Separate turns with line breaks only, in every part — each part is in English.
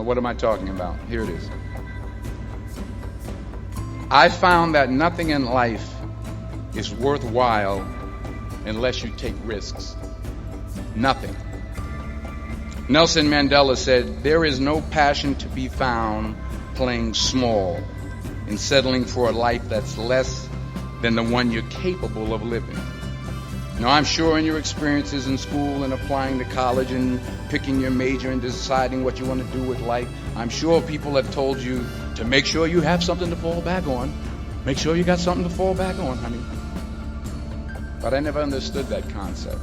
what am I talking about? Here it is. I found that nothing in life is worthwhile unless you take risks. Nothing. Nelson Mandela said, there is no passion to be found playing small and settling for a life that's less than the one you're capable of living. Now, I'm sure in your experiences in school and applying to college and picking your major and deciding what you want to do with life, I'm sure people have told you to make sure you have something to fall back on. Make sure you got something to fall back on, honey. But I never understood that concept,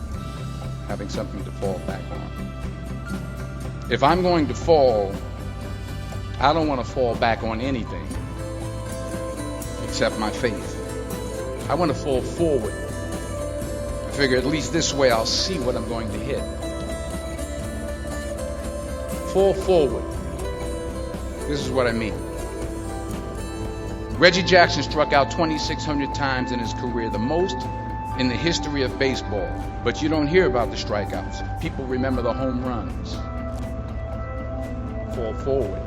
having something to fall back on. If I'm going to fall, I don't want to fall back on anything except my faith. I want to fall forward. I figure at least this way I'll see what I'm going to hit. Fall forward. This is what I mean. Reggie Jackson struck out 2,600 times in his career, the most in the history of baseball. But you don't hear about the strikeouts. People remember the home runs. Fall forward.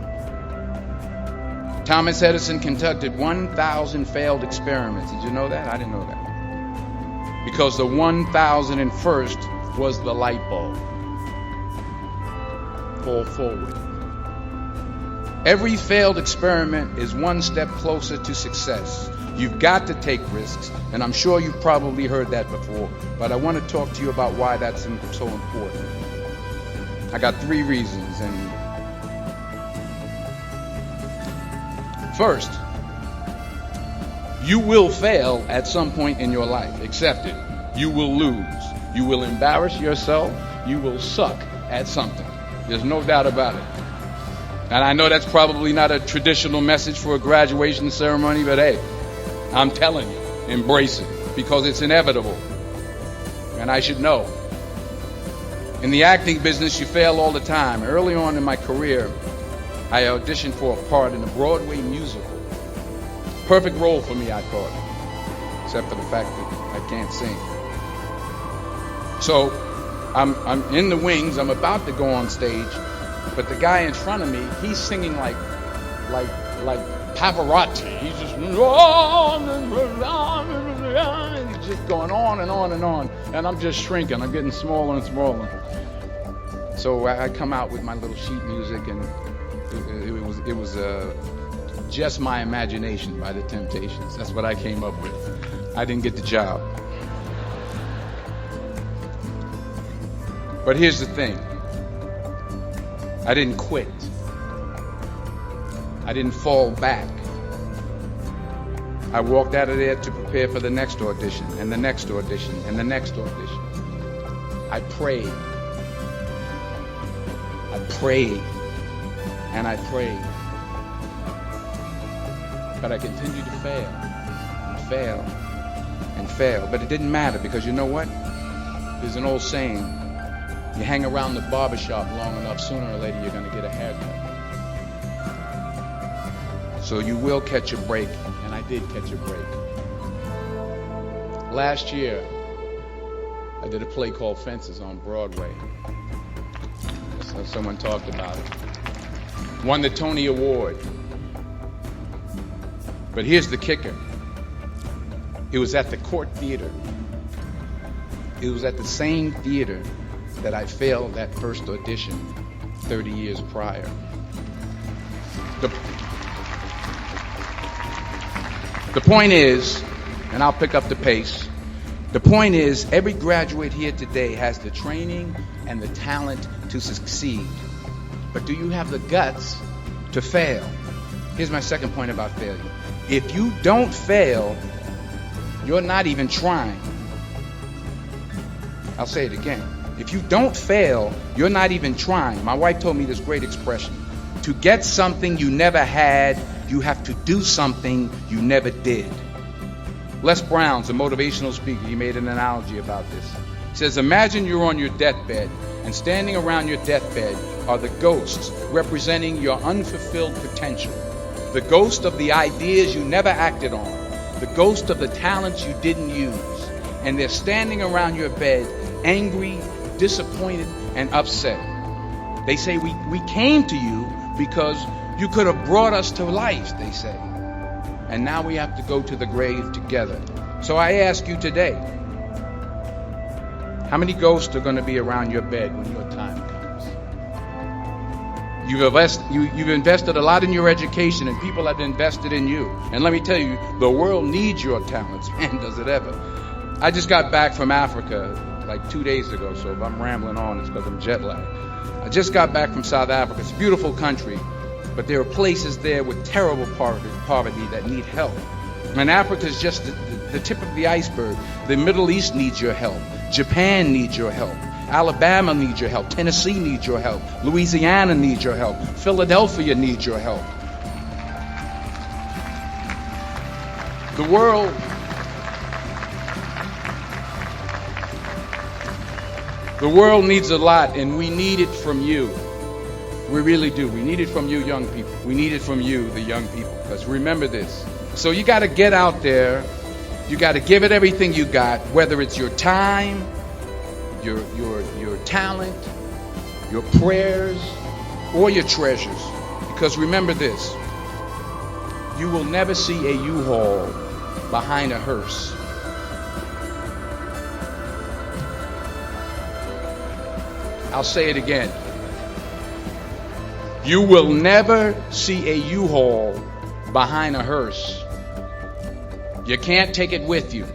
Thomas Edison conducted 1,000 failed experiments. Did you know that? I didn't know that. Because the 1,001st was the light bulb. Fall forward. Every failed experiment is one step closer to success. You've got to take risks, and I'm sure you've probably heard that before, but I want to talk to you about why that's so important. I got 3 reasons. And first, you will fail at some point in your life. Accept it. You will lose. You will embarrass yourself. You will suck at something. There's no doubt about it. And I know that's probably not a traditional message for a graduation ceremony, but hey, I'm telling you, embrace it, because it's inevitable. And I should know. In the acting business, you fail all the time. Early on in my career, I auditioned for a part in a Broadway musical. Perfect role for me, I thought, except for the fact that I can't sing. So I'm in the wings. I'm about to go on stage, but the guy in front of me, he's singing like Pavarotti. He's just he's just going on and on and on, and I'm just shrinking. I'm getting smaller and smaller. So I come out with my little sheet music, and it was Just My Imagination by the Temptations. That's what I came up with. I didn't get the job. But here's the thing. I didn't quit. I didn't fall back. I walked out of there to prepare for the next audition, and the next audition, and the next audition. I prayed. I prayed. And I prayed. But I continued to fail and fail and fail. But it didn't matter, because you know what? There's an old saying. You hang around the barbershop long enough, sooner or later you're going to get a haircut. So you will catch a break, and I did catch a break. Last year, I did a play called Fences on Broadway. So someone talked about it. Won the Tony Award. But here's the kicker. It was at the Court Theater. It was at the same theater that I failed that first audition 30 years prior. The point is, and I'll pick up the pace, the point is every graduate here today has the training and the talent to succeed. But do you have the guts to fail? Here's my second point about failure. If you don't fail, you're not even trying. I'll say it again. If you don't fail, you're not even trying. My wife told me this great expression. To get something you never had, you have to do something you never did. Les Brown's a motivational speaker. He made an analogy about this. He says, imagine you're on your deathbed, and standing around your deathbed are the ghosts representing your unfulfilled potential. The ghost of the ideas you never acted on. The ghost of the talents you didn't use. And they're standing around your bed, angry, disappointed, and upset. They say, we came to you because you could have brought us to life, they say. And now we have to go to the grave together. So I ask you today, how many ghosts are going to be around your bed when your time comes? You've invested a lot in your education, and people have invested in you. And let me tell you, the world needs your talents, man, does it ever. I just got back from Africa like 2 days ago, so if I'm rambling on, it's because I'm jet lagged. I just got back from South Africa. It's a beautiful country, but there are places there with terrible poverty that need help. And Africa is just the tip of the iceberg. The Middle East needs your help. Japan needs your help. Alabama needs your help. Tennessee needs your help. Louisiana needs your help. Philadelphia needs your help. The world needs a lot, and we need it from you. We really do. We need it from you, young people. We need it from you, the young people. Because remember this. So you got to get out there. You got to give it everything you got, whether it's your time, your talent, your prayers, or your treasures. Because remember this. You will never see a U-Haul behind a hearse. I'll say it again. You will never see a U-Haul behind a hearse. You can't take it with you.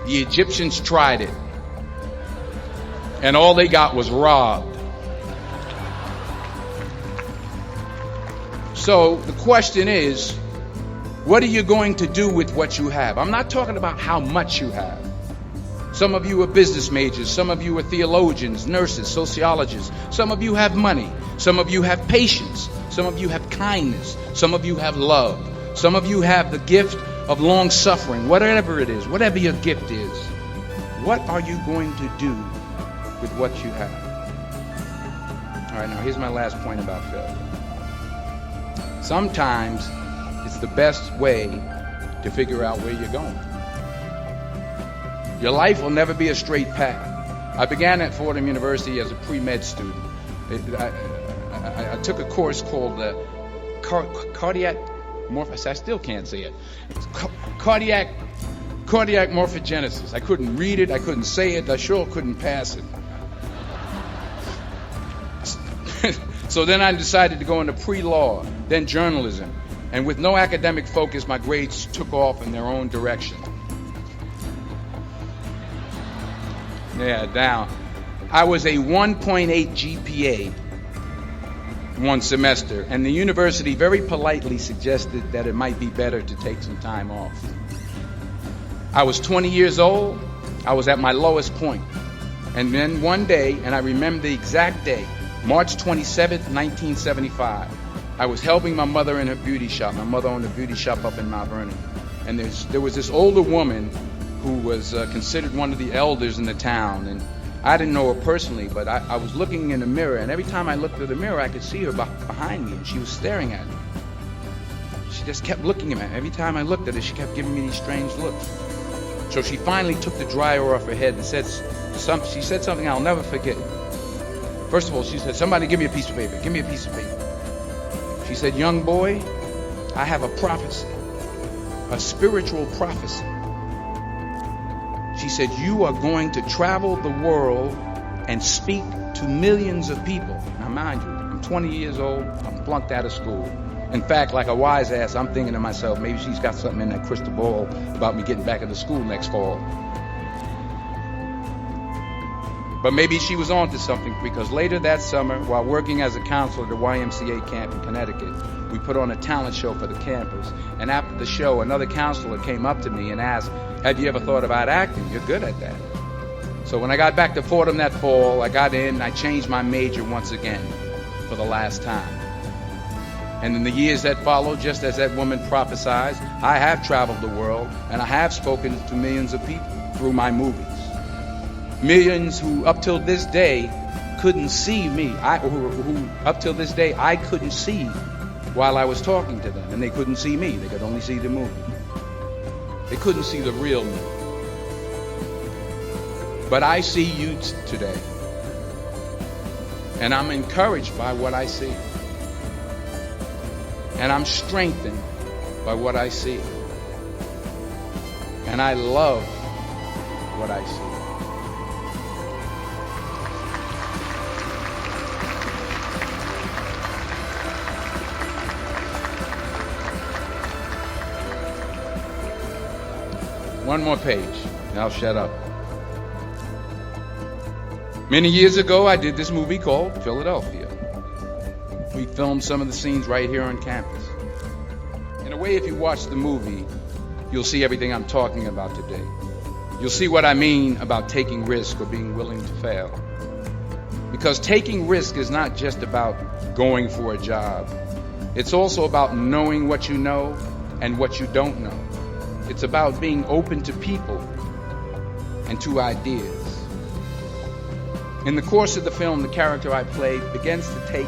The Egyptians tried it, and all they got was robbed. So the question is, what are you going to do with what you have? I'm not talking about how much you have. Some of you are business majors. Some of you are theologians, nurses, sociologists. Some of you have money. Some of you have patience. Some of you have kindness. Some of you have love. Some of you have the gift of long suffering. Whatever it is, whatever your gift is, what are you going to do with what you have? All right, now here's my last point about failure. Sometimes it's the best way to figure out where you're going. Your life will never be a straight path. I began at Fordham University as a pre-med student. I took a course called cardiac morphogenesis. I still can't say it. Cardiac morphogenesis. I couldn't read it. I couldn't say it. I sure couldn't pass it. So then I decided to go into pre-law, then journalism. And with no academic focus, my grades took off in their own direction. Yeah, down. I was a 1.8 GPA one semester, and the university very politely suggested that it might be better to take some time off. I was 20 years old. I was at my lowest point. And then one day, and I remember the exact day, March 27th, 1975, I was helping my mother in her beauty shop. My mother owned a beauty shop up in Mount Vernon. And there was this older woman who was considered one of the elders in the town. And I didn't know her personally, but I was looking in the mirror, and every time I looked through the mirror, I could see her behind me, and she was staring at me. She just kept looking at me. Every time I looked at her, she kept giving me these strange looks. So she finally took the dryer off her head and she said something I'll never forget. First of all, she said, "Somebody give me a piece of paper. Give me a piece of paper." She said, "Young boy, I have a prophecy, a spiritual prophecy." She said, "You are going to travel the world and speak to millions of people." Now, mind you, I'm 20 years old. I'm flunked out of school. In fact, like a wise ass, I'm thinking to myself, maybe she's got something in that crystal ball about me getting back into school next fall. But maybe she was on to something, because later that summer, while working as a counselor at the YMCA camp in Connecticut, we put on a talent show for the campers. And after the show, another counselor came up to me and asked, "Have you ever thought about acting? You're good at that." So when I got back to Fordham that fall, I got in and I changed my major once again for the last time. And in the years that followed, just as that woman prophesied, I have traveled the world and I have spoken to millions of people through my movies. Millions who up till this day couldn't see me. Who up till this day I couldn't see while I was talking to them. And they couldn't see me. They could only see the movie. They couldn't see the real me. But I see you today. And I'm encouraged by what I see. And I'm strengthened by what I see. And I love what I see. One more page, and I'll shut up. Many years ago, I did this movie called Philadelphia. We filmed some of the scenes right here on campus. In a way, if you watch the movie, you'll see everything I'm talking about today. You'll see what I mean about taking risk or being willing to fail. Because taking risk is not just about going for a job. It's also about knowing what you know and what you don't know. It's about being open to people and to ideas. In the course of the film, the character I played begins to take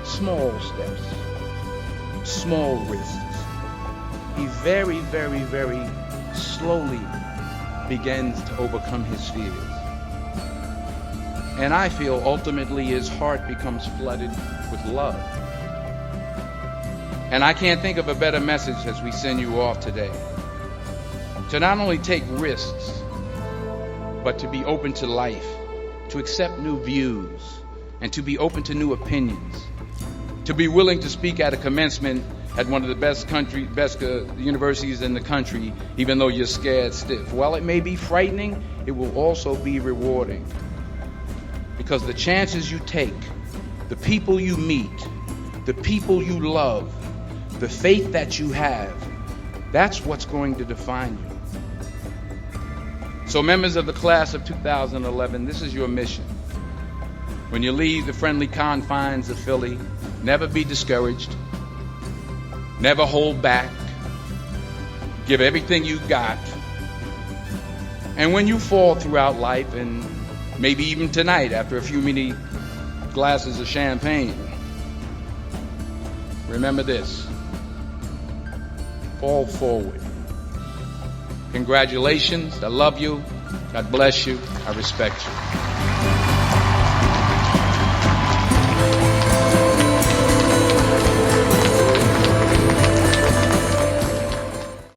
small steps, small risks. He very, very, very slowly begins to overcome his fears. And I feel ultimately his heart becomes flooded with love. And I can't think of a better message as we send you off today. To not only take risks, but to be open to life, to accept new views, and to be open to new opinions, to be willing to speak at a commencement at one of the best universities in the country, even though you're scared stiff. While it may be frightening, it will also be rewarding. Because the chances you take, the people you meet, the people you love, the faith that you have, that's what's going to define you. So members of the class of 2011, this is your mission. When you leave the friendly confines of Philly, never be discouraged. Never hold back. Give everything you got. And when you fall throughout life, and maybe even tonight after a few many glasses of champagne, remember this. Fall forward. Congratulations. I love you. God bless you. I respect you.